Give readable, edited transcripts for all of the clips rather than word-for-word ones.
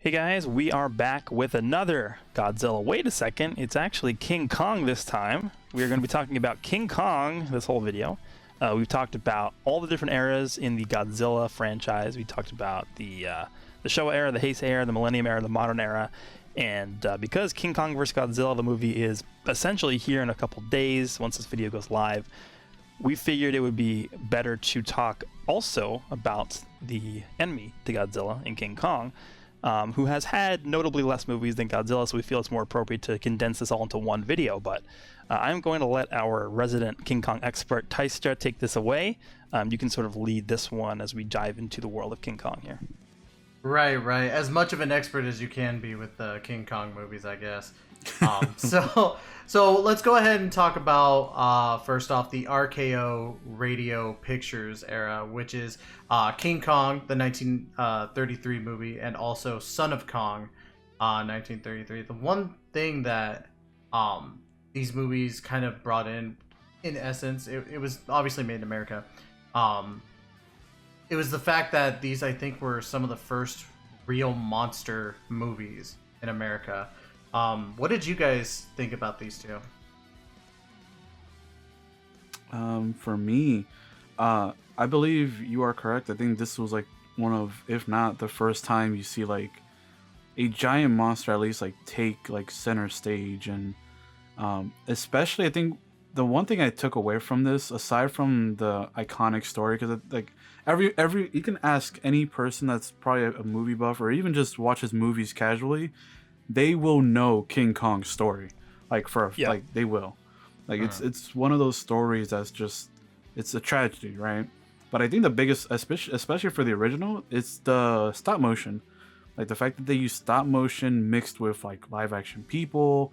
Hey guys, we are back with another Godzilla. Wait a second, it's actually King Kong this time. We are going to be talking about King Kong this whole video. We've talked about all the different eras in the Godzilla franchise. We talked about the Showa era, the Heisei era, the Millennium era, the modern era. And because King Kong vs. Godzilla, the movie, is essentially here in a couple days once this video goes live, we figured it would be better to talk also about the enemy to Godzilla in King Kong, who has had notably less movies than Godzilla, so we feel it's more appropriate to condense this all into one video. But I'm going to let our resident King Kong expert, Taistra, take this away. You can sort of lead this one as we dive into the world of King Kong here. Right. As much of an expert as you can be with the King Kong movies, I guess. So let's go ahead and talk about first off the RKO Radio Pictures era, which is King Kong, the 1933 movie, and also Son of Kong, 1933. The one thing that these movies kind of brought in essence, it was obviously made in America. It was the fact that these, I think, were some of the first real monster movies in America. What did you guys think about these two? For me, I believe you are correct. I think this was like one of, if not the first time you see like a giant monster at least like take like center stage, and especially I think the one thing I took away from this, aside from the iconic story, because like every you can ask any person that's probably a movie buff or even just watches movies casually, they will know King Kong's story, like like they will, like it's one of those stories that's just, it's a tragedy, right? But I think the biggest, especially for the original, it's the stop motion, like the fact that they use stop motion mixed with like live action people,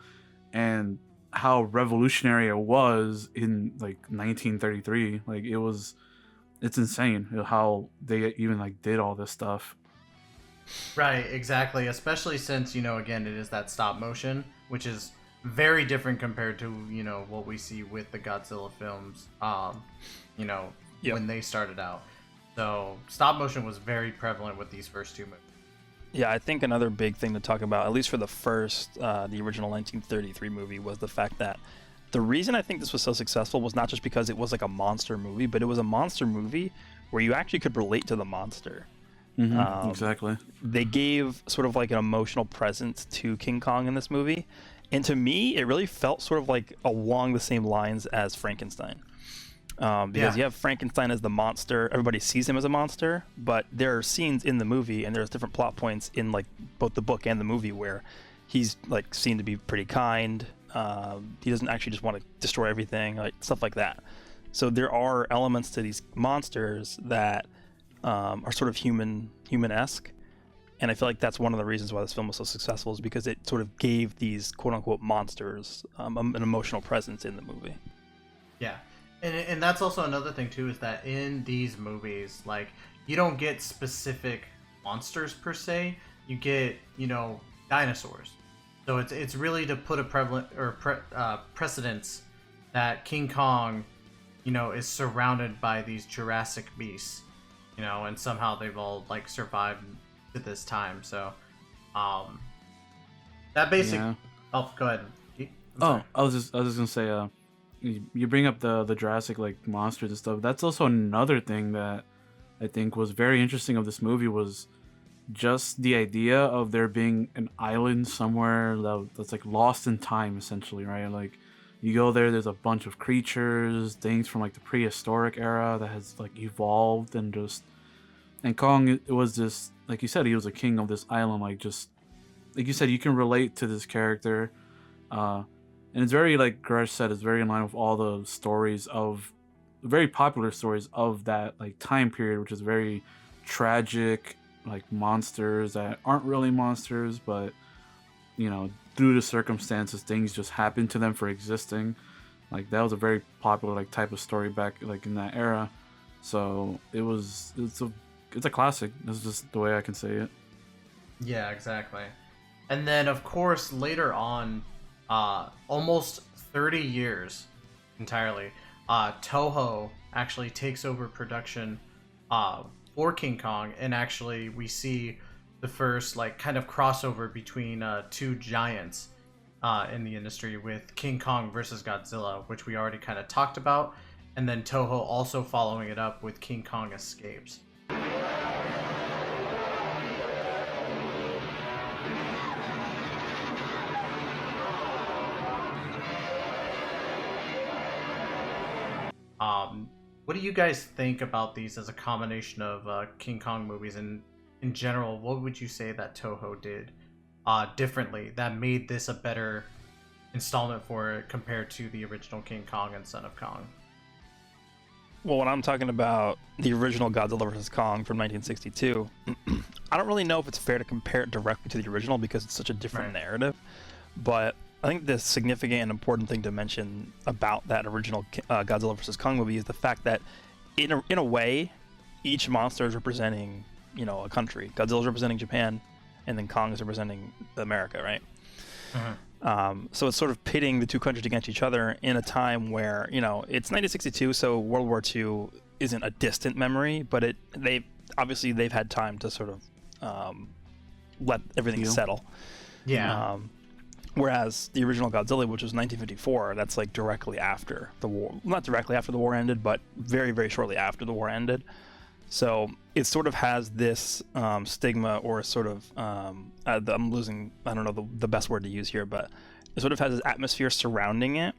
and how revolutionary it was in like 1933. Like it's insane how they even like did all this stuff. Right, exactly. Especially since, again, it is that stop motion, which is very different compared to, what we see with the Godzilla films, when they started out. So stop motion was very prevalent with these first two movies. Yeah, I think another big thing to talk about, at least for the first, the original 1933 movie, was the fact that the reason I think this was so successful was not just because it was like a monster movie, but it was a monster movie where you actually could relate to the monster. Exactly. They gave sort of like an emotional presence to King Kong in this movie, and to me it really felt sort of like along the same lines as Frankenstein, because you have Frankenstein as the monster, everybody sees him as a monster, but there are scenes in the movie and there's different plot points in like both the book and the movie where he's like seen to be pretty kind. He doesn't actually just want to destroy everything, like stuff like that. So there are elements to these monsters that are sort of human-esque, and I feel like that's one of the reasons why this film was so successful, is because it sort of gave these quote-unquote monsters an emotional presence in the movie. Yeah, and that's also another thing too, is that in these movies, like, you don't get specific monsters per se, you get dinosaurs. So it's really to put a precedence that King Kong is surrounded by these Jurassic beasts, and somehow they've all like survived to this time. So, that basic. Yeah. Oh, go ahead. I was just gonna say, you bring up the Jurassic like monsters and stuff. That's also another thing that I think was very interesting of this movie, was just the idea of there being an island somewhere that's like lost in time, essentially, right? Like, you go there's a bunch of creatures, things from like the prehistoric era that has like evolved, and Kong, it was just, like you said, he was a king of this island, like you said, you can relate to this character, and it's very, like Gresh said, it's very in line with all the stories of, very popular stories of that like time period, which is very tragic, like monsters that aren't really monsters, but due to circumstances, things just happen to them for existing. Like, that was a very popular like type of story back like in that era. So it's a classic. That's just the way I can say it. Yeah, exactly. And then of course later on, almost 30 years entirely, Touhou actually takes over production for King Kong, and actually we see the first like kind of crossover between two giants in the industry with King Kong versus Godzilla, which we already kind of talked about, and then Toho also following it up with King Kong Escapes. What do you guys think about these as a combination of King Kong movies, and in general, what would you say that Toho did differently that made this a better installment for it compared to the original King Kong and Son of Kong? Well, when I'm talking about the original Godzilla vs. Kong from 1962, I don't really know if it's fair to compare it directly to the original because it's such a different narrative. But I think the significant and important thing to mention about that original Godzilla vs. Kong movie is the fact that, in a way, each monster is representing, a country. Godzilla is representing Japan, and then Kong is representing America, right? So it's sort of pitting the two countries against each other in a time where, it's 1962, so World War II isn't a distant memory, but they've had time to sort of let everything settle. Yeah. Whereas the original Godzilla, which was 1954, that's like directly after the war. Not directly after the war ended, but very, very shortly after the war ended. So it sort of has this stigma, or sort of, I'm losing, I don't know the best word to use here, but it sort of has this atmosphere surrounding it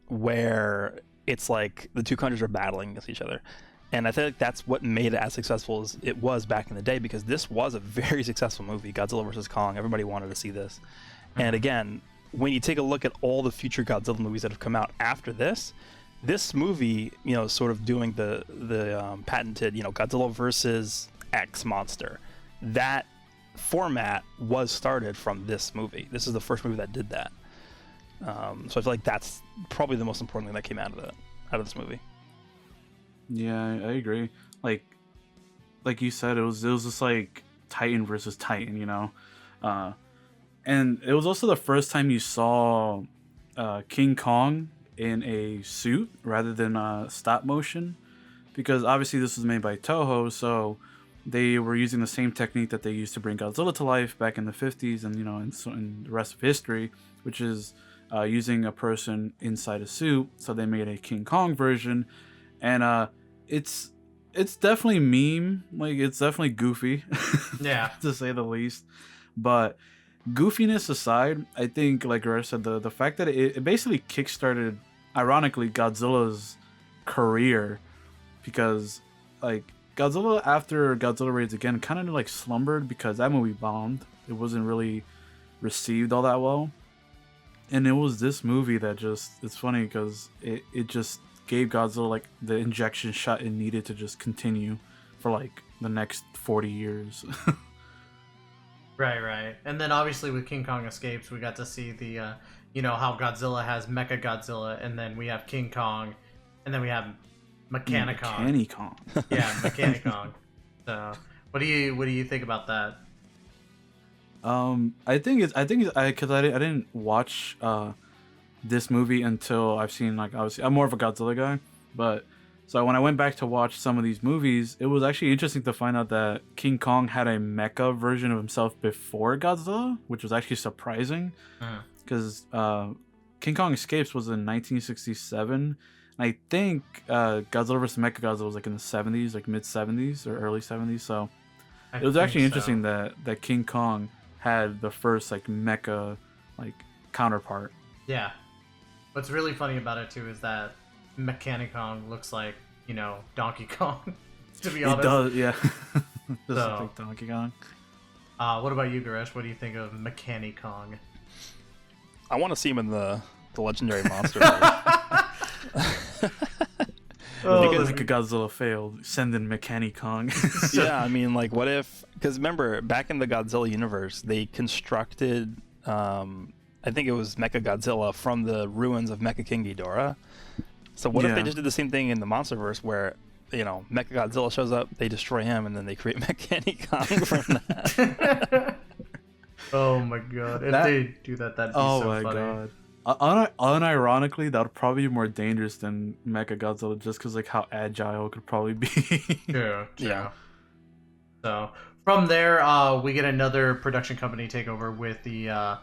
where it's like the two countries are battling against each other. And I feel like that's what made it as successful as it was back in the day, because this was a very successful movie, Godzilla vs. Kong. Everybody wanted to see this. And again, when you take a look at all the future Godzilla movies that have come out after this movie, sort of doing the patented, Godzilla versus X monster, that format was started from this movie. This is the first movie that did that. So I feel like that's probably the most important thing that came out of this movie. Yeah, I agree. Like you said, it was just like Titan versus Titan, and it was also the first time you saw King Kong in a suit rather than stop motion, because obviously this was made by Toho, so they were using the same technique that they used to bring Godzilla to life back in the 50s and in the rest of history, which is using a person inside a suit. So they made a King Kong version, and it's definitely meme, like it's definitely goofy, yeah, to say the least. But goofiness aside, I think, like Garesh said, the fact that it basically kickstarted, ironically, Godzilla's career, because like Godzilla, after Godzilla Raids Again, kind of like slumbered because that movie bombed. It wasn't really received all that well, and it was this movie that it's funny because it just gave Godzilla like the injection shot it needed to just continue for like the next 40 years. Right. And then obviously with King Kong Escapes, we got to see the, how Godzilla has Mecha Godzilla, and then we have King Kong, and then we have Mechanicon. Mechanicon. Yeah, Mechanicon. So, what do you think about that? I think it's because I didn't watch this movie until I've seen, like, obviously I'm more of a Godzilla guy, but so when I went back to watch some of these movies, it was actually interesting to find out that King Kong had a mecha version of himself before Godzilla, which was actually surprising, because King Kong Escapes was in 1967, and I think Godzilla vs. Mechagodzilla was like in the 70s, like mid 70s or early 70s. So it was actually interesting that King Kong had the first like mecha like counterpart. Yeah. What's really funny about it too is that Mechanicon looks like, Donkey Kong, to be honest. It does, yeah. Just So, like Donkey Kong. What about you, Garesh? What do you think of Mechanicon? I want to see him in the legendary monster. Because Godzilla failed, send in Mechanicon. Yeah, I mean, like, what if? Because remember, back in the Godzilla universe, they constructed, I think it was Mecha Godzilla from the ruins of Mecha King Ghidorah. So what if they just did the same thing in the MonsterVerse, where Mecha Godzilla shows up, they destroy him, and then they create Mechanicon from that? Oh my god! If they do that, that'd be so funny. God. Unironically, that would probably be more dangerous than Mecha Godzilla, just because like how agile it could probably be. True. Yeah. So From there, we get another production company takeover with the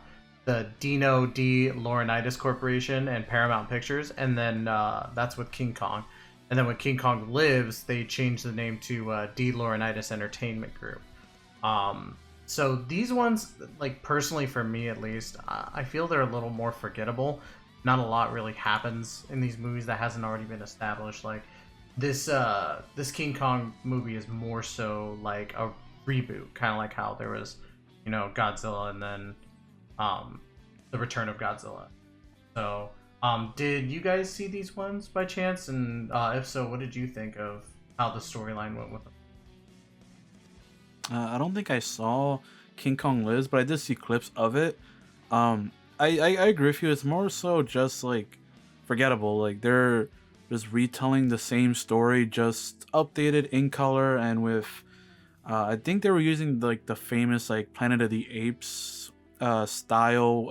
Dino D. Laurentiis Corporation and Paramount Pictures, and then that's with King Kong. And then when King Kong Lives, they changed the name to D. Laurentiis Entertainment Group. So these ones, like personally for me at least, I feel they're a little more forgettable. Not a lot really happens in these movies that hasn't already been established. Like this King Kong movie is more so like a reboot, kind of like how there was, Godzilla and then the Return of Godzilla. So, did you guys see these ones by chance? And if so, what did you think of how the storyline went with them? I don't think I saw King Kong Lives, but I did see clips of it. I agree with you. It's more so just like forgettable. Like they're just retelling the same story, just updated in color and with. I think they were using like the famous like Planet of the Apes style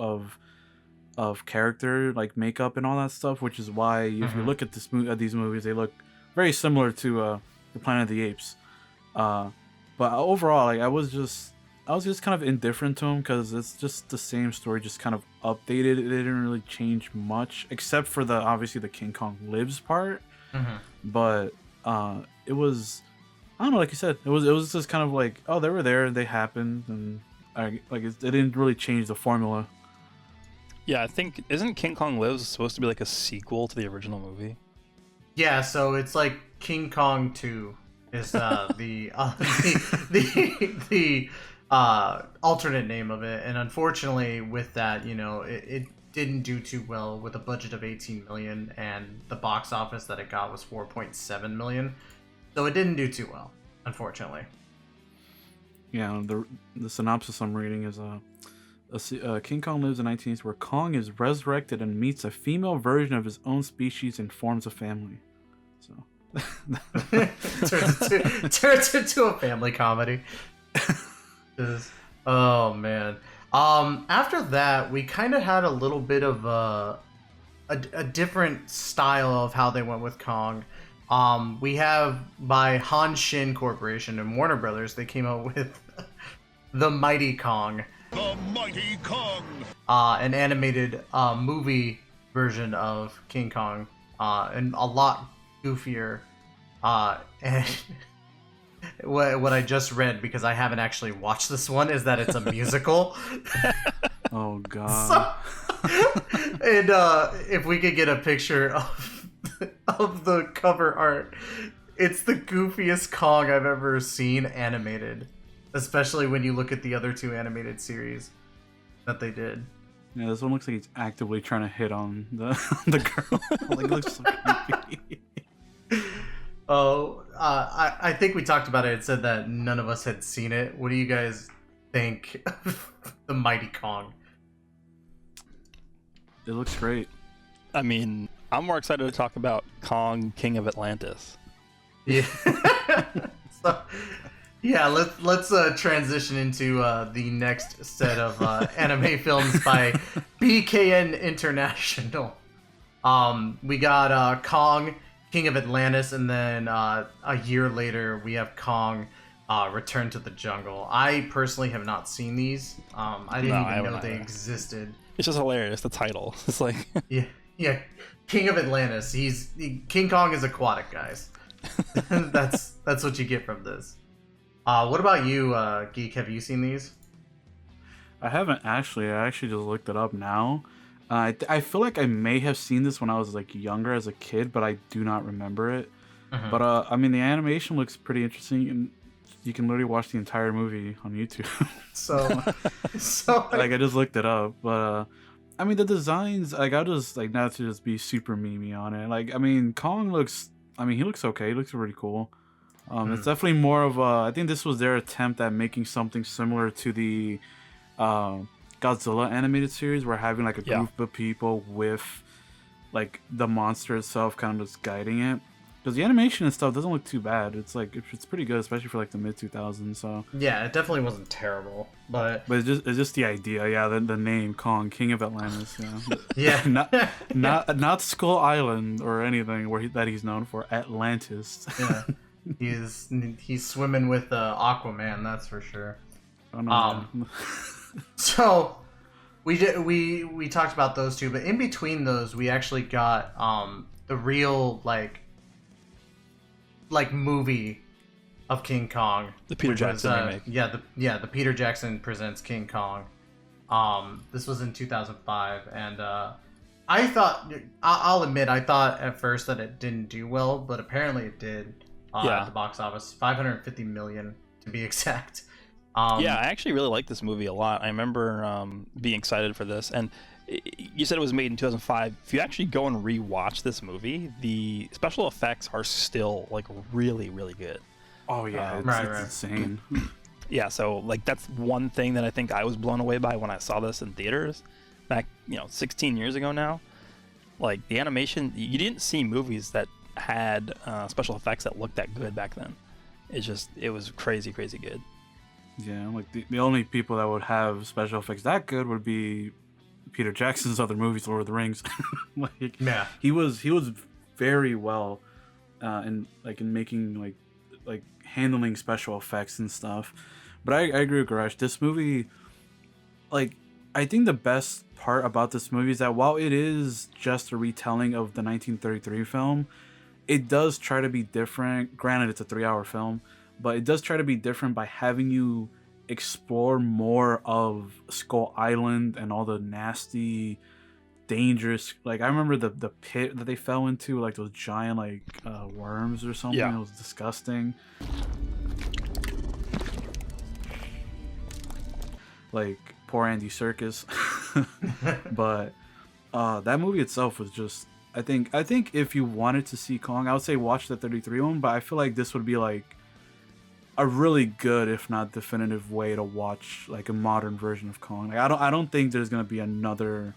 of character, like makeup and all that stuff, which is why if you look at these movies, they look very similar to the Planet of the Apes. But overall, like I was just kind of indifferent to them because it's just the same story, just kind of updated. It didn't really change much except for obviously the King Kong Lives part. But it was, I don't know, like you said, it was just kind of like, oh, they were there, they happened, and it didn't really change the formula. Yeah, I think isn't King Kong Lives supposed to be like a sequel to the original movie? Yeah, so it's like King Kong 2 is the alternate name of it, and unfortunately with that, it didn't do too well with a budget of 18 million, and the box office that it got was 4.7 million, so it didn't do too well, unfortunately. Yeah, the synopsis I'm reading is King Kong lives in 1980s where Kong is resurrected and meets a female version of his own species and forms a family. So turns into a family comedy. Oh man. After that, we kind of had a little bit of a different style of how they went with Kong. We have by Han Shin Corporation and Warner Brothers, they came out with The Mighty Kong. The Mighty Kong! An animated movie version of King Kong, and a lot goofier. And what I just read, because I haven't actually watched this one, is that it's a musical. Oh god. And if we could get a picture of the cover art, it's the goofiest Kong I've ever seen animated, especially when you look at the other two animated series that they did. Yeah, this one looks like he's actively trying to hit on the girl. Like, it looks so creepy. Oh, I think we talked about it. It said that none of us had seen it. What do you guys think of The Mighty Kong? It looks great. I mean, I'm more excited to talk about Kong, King of Atlantis. Yeah. So, yeah, let's transition into the next set of anime films by BKN International. We got Kong, King of Atlantis, and then a year later we have Kong, Return to the Jungle. I personally have not seen these. I didn't even know they existed. It's just hilarious, the title. It's like yeah, King of Atlantis. King Kong is aquatic, guys. That's what you get from this. What about you, Geek? Have you seen these? I haven't actually. I actually just looked it up now. I feel like I may have seen this when I was like younger as a kid, but I do not remember it. Mm-hmm. But I mean, the animation looks pretty interesting, and you can literally watch the entire movie on YouTube. So like I just looked it up, but I mean the designs, like I'll just like not to just be super memey on it. Like I mean, Kong looks. I mean, he looks okay. He looks pretty cool. It's definitely more of I think this was their attempt at making something similar to the Godzilla animated series, where having like a group of people with like the monster itself kind of just guiding it. Because the animation and stuff doesn't look too bad. It's like it's pretty good, especially for like the mid 2000s. So yeah, it definitely wasn't terrible, but it's just the idea. Yeah, the name Kong, King of Atlantis. Yeah, yeah, not Skull Island or anything that he's known for. Atlantis. Yeah. He's swimming with Aquaman, that's for sure. Oh, no, yeah. So we talked about those two, but in between those, we actually got the real like movie of King Kong, The Peter Jackson remake. The Peter Jackson presents King Kong. This was in 2005, and I thought, I'll admit, I thought at first that it didn't do well, but apparently it did at the box office, 550 million to be exact. Yeah, I actually really like this movie a lot. I remember being excited for this, and you said it was made in 2005. If you actually go and rewatch this movie, the special effects are still like really, really good. Oh yeah, it's insane. Yeah, so like that's one thing that I think I was blown away by when I saw this in theaters back, 16 years ago now. Like the animation, you didn't see movies that had special effects that looked that good back then. It was crazy, crazy good. Yeah, like the only people that would have special effects that good would be Peter Jackson's other movies, Lord of the Rings. Like, yeah, he was very well in making like handling special effects and stuff. But I agree with Garash. This movie, like, I think the best part about this movie is that while it is just a retelling of the 1933 film, it does try to be different. Granted, it's a 3-hour film, but it does try to be different by having you explore more of Skull Island and all the nasty, dangerous, like I remember the pit that they fell into, like those giant worms or something. Yeah. It was disgusting. Like poor Andy Serkis. But that movie itself was just, I think if you wanted to see Kong, I would say watch the 33 one, but I feel like this would be like a really good, if not definitive, way to watch like a modern version of Kong. Like I don't think there's gonna be another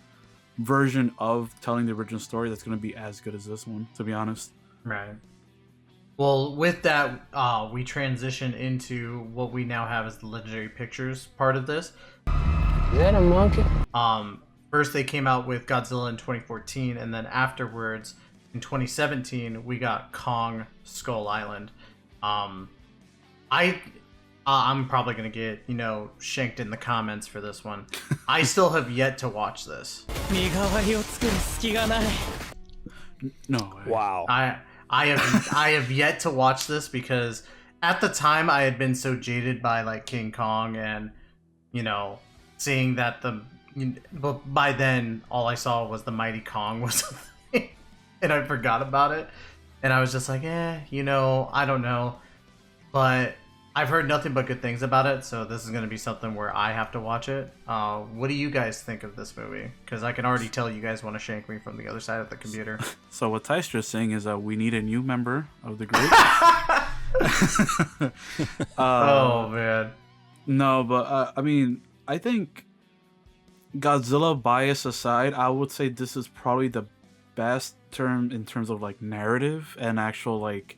version of telling the original story that's gonna be as good as this one, to be honest. Right. Well, with that, we transition into what we now have as the Legendary Pictures part of this. Is that a monkey? First they came out with Godzilla in 2014, and then afterwards, in 2017, we got Kong Skull Island. I'm probably gonna get, shanked in the comments for this one. I still have yet to watch this. No way. Wow. I have yet to watch this because at the time I had been so jaded by like King Kong and seeing that but by then all I saw was the Mighty Kong was a thing, and I forgot about it, and I was just like, I don't know, but I've heard nothing but good things about it, so this is going to be something where I have to watch it. What do you guys think of this movie? Because I can already tell you guys want to shank me from the other side of the computer. So what Tystra's saying is that we need a new member of the group. Oh, man. No, but I mean, I think Godzilla bias aside, I would say this is probably the best term in terms of like narrative and actual like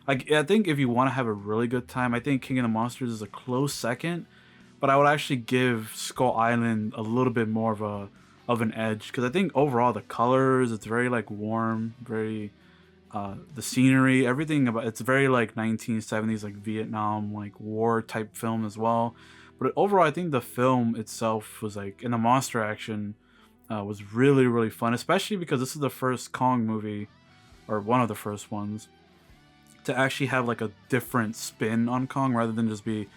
I think if you want to have a really good time, I think King of the Monsters is a close second, but I would actually give Skull Island a little bit more of an edge, because I think overall the colors, it's very like warm, very the scenery, everything about it's very like 1970s like Vietnam like war type film as well. But overall, I think the film itself was like, in the monster action was really, really fun, especially because this is the first Kong movie, or one of the first ones, to actually have like a different spin on Kong rather than just be,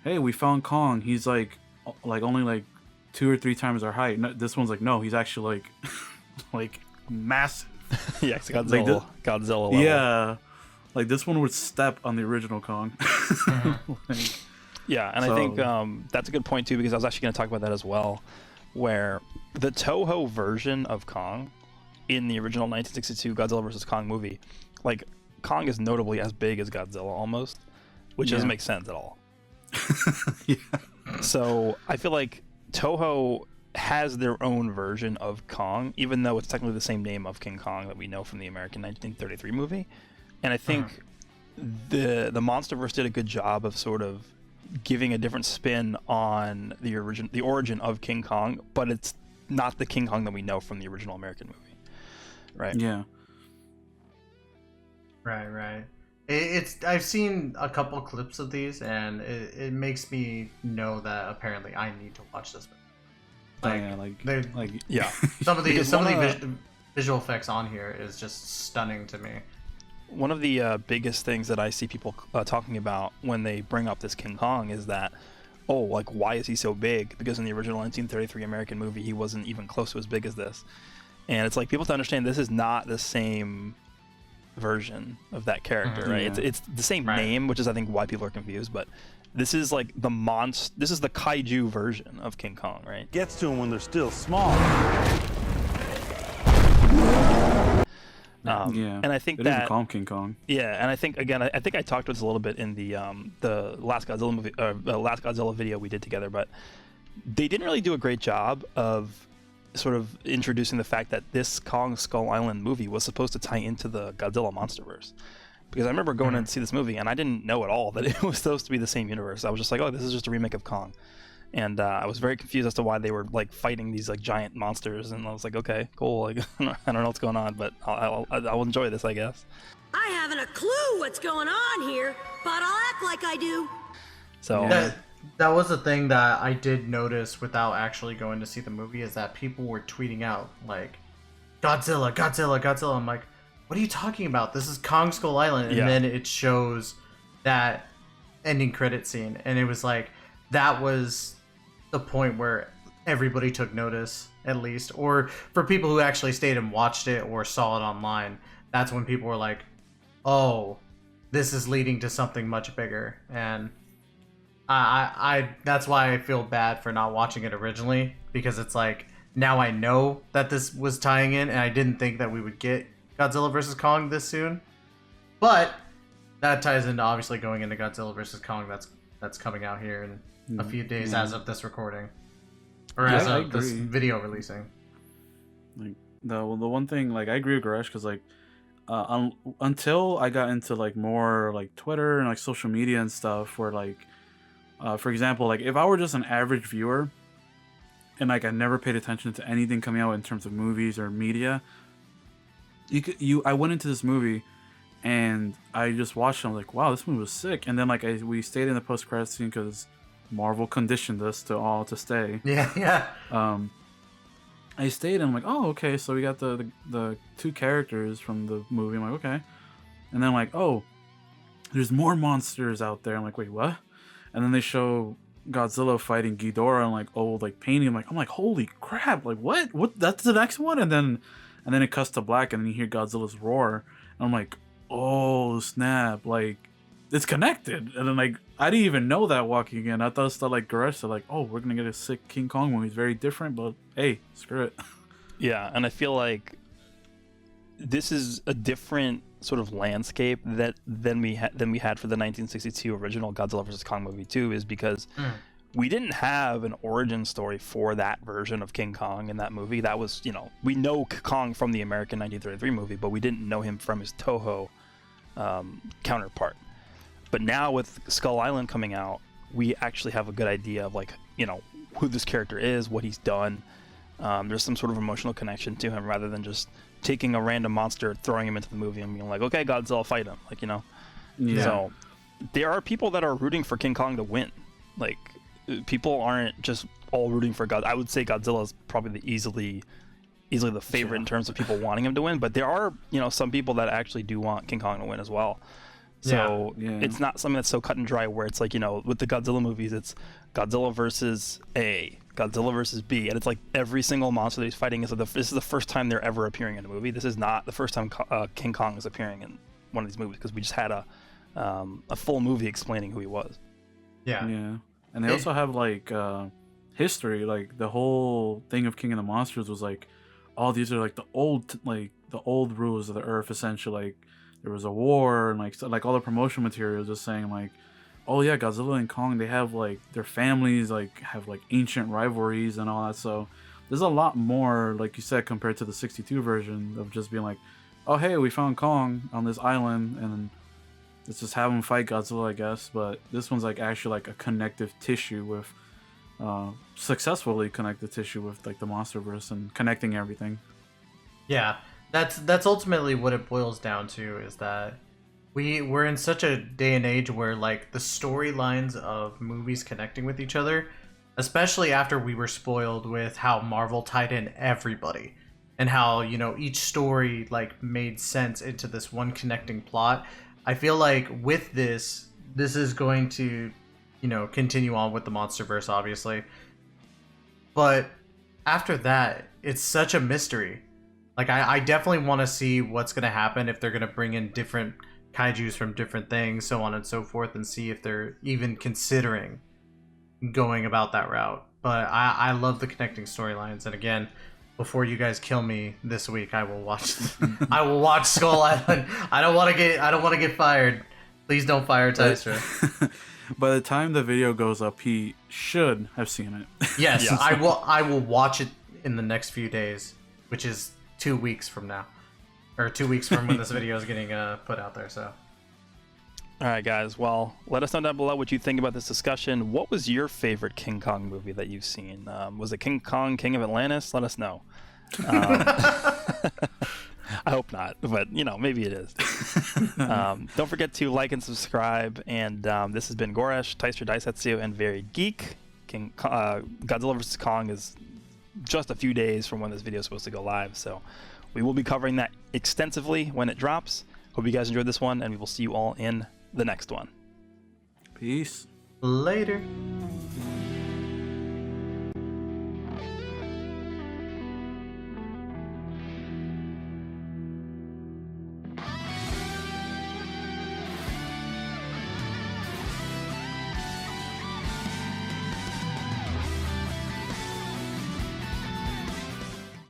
hey, we found Kong. He's like only like 2 or 3 times our height. No, this one's like, no, he's actually like like massive. Yeah, it's Godzilla. Godzilla level. Yeah, like this one would step on the original Kong. Like, yeah, and I think that's a good point too, because I was actually going to talk about that as well, where the Touhou version of Kong in the original 1962 Godzilla vs. Kong movie, like Kong is notably as big as Godzilla almost, which doesn't make sense at all. yeah. So I feel like Touhou has their own version of Kong, even though it's technically the same name of King Kong that we know from the American 1933 movie. And I think the MonsterVerse did a good job of sort of giving a different spin on the origin of King Kong, but it's not the King Kong that we know from the original American movie, right? Yeah. Right. It's I've seen a couple clips of these, and it makes me know that apparently I need to watch this movie. Yeah. Some of the Because one of- visual effects on here is just stunning to me. One of the biggest things that I see people talking about when they bring up this King Kong is that, oh, like, why is he so big? Because in the original 1933 American movie, he wasn't even close to as big as this. And it's like, people have to understand this is not the same version of that character, right? Yeah. It's the same Right. name, which is, I think, why people are confused, but this is like this is the kaiju version of King Kong, right? Gets to them when they're still small. Yeah. And I think it that is calm King Kong. Yeah, and I think again, I think I talked to this a little bit in the last Godzilla movie, last Godzilla video we did together, but they didn't really do a great job of sort of introducing the fact that this Kong Skull Island movie was supposed to tie into the Godzilla MonsterVerse. Because I remember going in to see this movie, and I didn't know at all that it was supposed to be the same universe. I was just like, oh, this is just a remake of Kong. And I was very confused as to why they were like fighting these like giant monsters, and I was like, okay, cool. Like, I don't know what's going on, but I'll enjoy this, I guess. I haven't a clue what's going on here, but I'll act like I do. So That was the thing that I did notice without actually going to see the movie, is that people were tweeting out like, Godzilla, Godzilla, Godzilla. I'm like, what are you talking about? This is Kong Skull Island. And Yeah. then it shows that ending credit scene, and it was like, that was the point where everybody took notice, at least, or for people who actually stayed and watched it or saw it online, that's when people were like, oh, this is leading to something much bigger. And I that's why I feel bad for not watching it originally, because it's like, now I know that this was tying in, and I didn't think that we would get Godzilla vs. Kong this soon. But that ties into obviously going into Godzilla vs. Kong that's coming out here in a few days as of this recording, or Yeah, as I of this agree. video releasing. Like the one thing, like I agree with Goresh, because like until I got into like more like Twitter and like social media and stuff, where like for example, like if I were just an average viewer and like I never paid attention to anything coming out in terms of movies or media, I went into this movie and I just watched it. I'm like, wow, this movie was sick. And then like we stayed in the post credit scene because Marvel conditioned us to stay. Yeah. I stayed and I'm like, oh, okay, so we got the two characters from the movie. I'm like, okay. And then I'm like, oh, there's more monsters out there. I'm like, wait, what? And then they show Godzilla fighting Ghidorah and like old like painting. I'm like, holy crap! Like what? That's the next one? And then it cuts to black and then you hear Godzilla's roar. And I'm like, oh snap! Like it's connected. And then like I didn't even know that walking in. I thought it started like Goresh said, like, oh, we're gonna get a sick King Kong movie. It's very different, but hey, screw it. yeah, and I feel like this is a different sort of landscape than we had for the 1962 original Godzilla vs. Kong movie too, is because we didn't have an origin story for that version of King Kong in that movie. That was, we know Kong from the American 1933 movie, but we didn't know him from his Touhou counterpart. But now with Skull Island coming out, we actually have a good idea of like, who this character is, what he's done. There's some sort of emotional connection to him rather than just taking a random monster, throwing him into the movie and being like, okay, Godzilla, fight him. Like, Yeah. So there are people that are rooting for King Kong to win. Like, people aren't just all rooting for God. I would say Godzilla is probably the easily the favorite in terms of people wanting him to win, but there are, some people that actually do want King Kong to win as well. So Yeah. it's not something that's so cut and dry where it's like, with the Godzilla movies, it's Godzilla versus A, Godzilla versus B, and it's like every single monster that he's fighting is this is the first time they're ever appearing in a movie. This is not the first time King Kong is appearing in one of these movies, because we just had a full movie explaining who he was. Yeah. Yeah. And they also have like history, like the whole thing of King of the Monsters was like, oh, these are like the old rulers of the earth, essentially. Like there was a war, and like all the promotion materials just saying like, oh yeah, Godzilla and Kong, they have like their families like have like ancient rivalries and all that. So there's a lot more, like you said, compared to the 62 version of just being like, oh hey, we found Kong on this island and let's just have him fight Godzilla, I guess. But this one's like actually like a connective tissue with successfully connected tissue with like the MonsterVerse and connecting everything. Yeah, that's ultimately what it boils down to, is that we're in such a day and age where like the storylines of movies connecting with each other, especially after we were spoiled with how Marvel tied in everybody and how, you know, each story like made sense into this one connecting plot. I feel like with this is going to, you know, continue on with the MonsterVerse, obviously. But after that, it's such a mystery. Like, I definitely want to see what's going to happen if they're going to bring in different kaijus from different things, so on and so forth, and see if they're even considering going about that route. But I love the connecting storylines. And again, before you guys kill me this week, I will watch I will watch Skull Island. I don't want to get fired. Please don't fire Tystra. By the time the video goes up, he should have seen it. Yes, Yes. I will watch it in the next few days, which is 2 weeks from now, or 2 weeks from when this video is getting put out there. So, All right, guys. Well, let us know down below what you think about this discussion. What was your favorite King Kong movie that you've seen? Was it King Kong, King of Atlantis? Let us know. I hope not, but you know, maybe it is. Don't forget to like and subscribe. And this has been Goresh, Tystra Daisetsu, and Very Geek. Godzilla vs. Kong is just a few days from when this video is supposed to go live, so we will be covering that extensively when it drops. Hope you guys enjoyed this one, and we will see you all in the next one. Peace. later.